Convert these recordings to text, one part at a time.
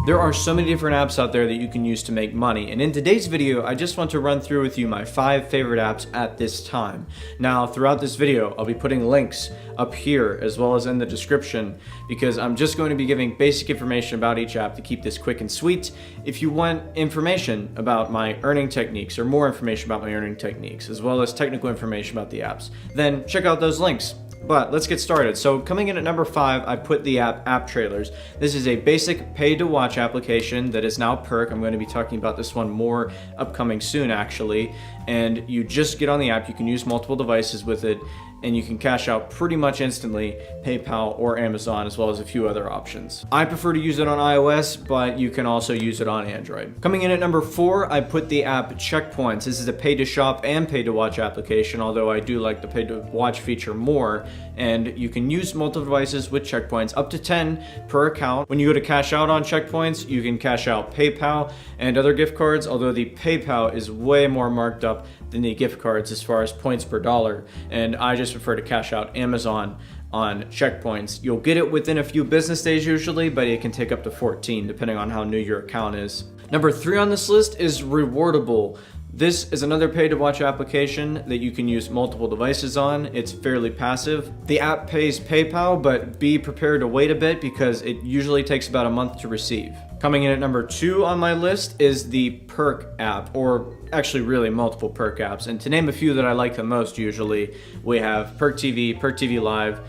There are so many different apps out there that you can use to make money, and in today's video I just want to run through with you my 5 favorite apps at this time. Now throughout this video I'll be putting links up here as well as in the description, because I'm just going to be giving basic information about each app to keep this quick and sweet. If you want information about my earning techniques or more information about my earning techniques as well as technical information about the apps, then check out those links. But let's get started. So coming in at number 5, I put the app Trailers. This is a basic pay-to-watch application that is now Perk. I'm going to be talking about this one more upcoming soon actually. And you just get on the app, you can use multiple devices with it, and you can cash out pretty much instantly, PayPal or Amazon, as well as a few other options. I prefer to use it on iOS, but you can also use it on Android. Coming in at number 4, I put the app Checkpoints. This is a pay-to-shop and pay-to-watch application, although I do like the pay-to-watch feature more, and you can use multiple devices with Checkpoints, up to 10 per account. When you go to cash out on Checkpoints, you can cash out PayPal and other gift cards, although the PayPal is way more marked up than the gift cards as far as points per dollar, and I just prefer to cash out Amazon on Checkpoints. You'll get it within a few business days usually, but it can take up to 14 depending on how new your account is. Number 3 on this list is Rewardable. This is another pay-to-watch application that you can use multiple devices on. It's fairly passive. The app pays PayPal, but be prepared to wait a bit because it usually takes about a month to receive. Coming in at number 2 on my list is the Perk app, or actually really multiple Perk apps. And to name a few that I like the most usually, we have Perk TV Live,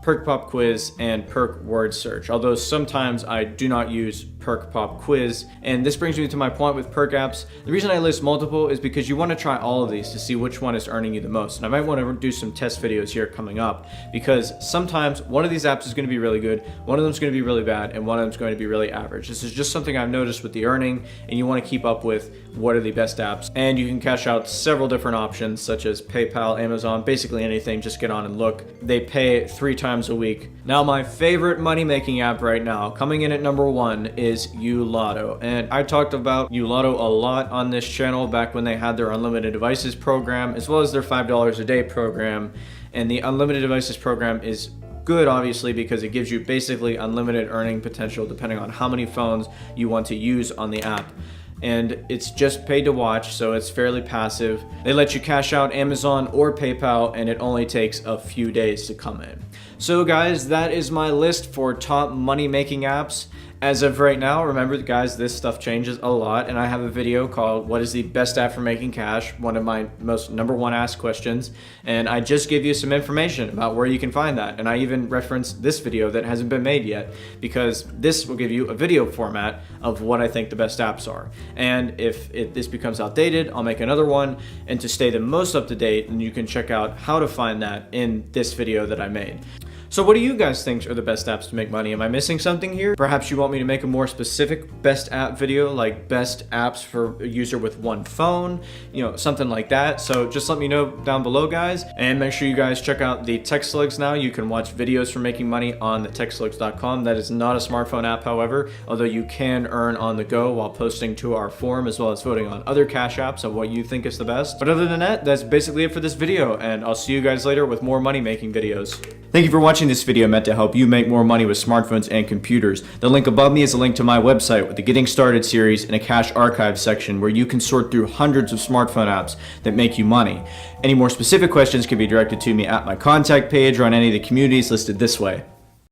Perk Pop Quiz, and Perk Word Search, although sometimes I do not use Perk Pop Quiz. And this brings me to my point with Perk apps. The reason I list multiple is because you want to try all of these to see which one is earning you the most. And I might want to do some test videos here coming up, because sometimes one of these apps is going to be really good, one of them is going to be really bad, and one of them is going to be really average. This is just something I've noticed with the earning, and you want to keep up with what are the best apps. And you can cash out several different options such as PayPal, Amazon, basically anything. Just get on and look. They pay 3 times a week. Now my favorite money-making app right now, coming in at number 1, is Ulotto. And I talked about Ulotto a lot on this channel back when they had their unlimited devices program as well as their $5 a day program. And the unlimited devices program is good obviously because it gives you basically unlimited earning potential depending on how many phones you want to use on the app. And it's just paid to watch, so it's fairly passive. They let you cash out Amazon or PayPal, and it only takes a few days to come in. So guys, that is my list for top money making apps. As of right now, remember guys, this stuff changes a lot, and I have a video called what is the best app for making cash, one of my most #1 asked questions, and I just give you some information about where you can find that. And I even referenced this video that hasn't been made yet, because this will give you a video format of what I think the best apps are. And if this becomes outdated, I'll make another one, and to stay the most up to date, then you can check out how to find that in this video that I made. So what do you guys think are the best apps to make money? Am I missing something here? Perhaps you want me to make a more specific best app video, like best apps for a user with one phone, something like that. So just let me know down below, guys. And make sure you guys check out the TechSlugs now. You can watch videos for making money on the TechSlugs.com. That is not a smartphone app, however, although you can earn on the go while posting to our forum as well as voting on other cash apps of what you think is the best. But other than that, that's basically it for this video, and I'll see you guys later with more money making videos. Thank you for watching this video meant to help you make more money with smartphones and computers. The link above me is a link to my website with the Getting Started series and a cash archive section where you can sort through hundreds of smartphone apps that make you money. Any more specific questions can be directed to me at my contact page or on any of the communities listed this way.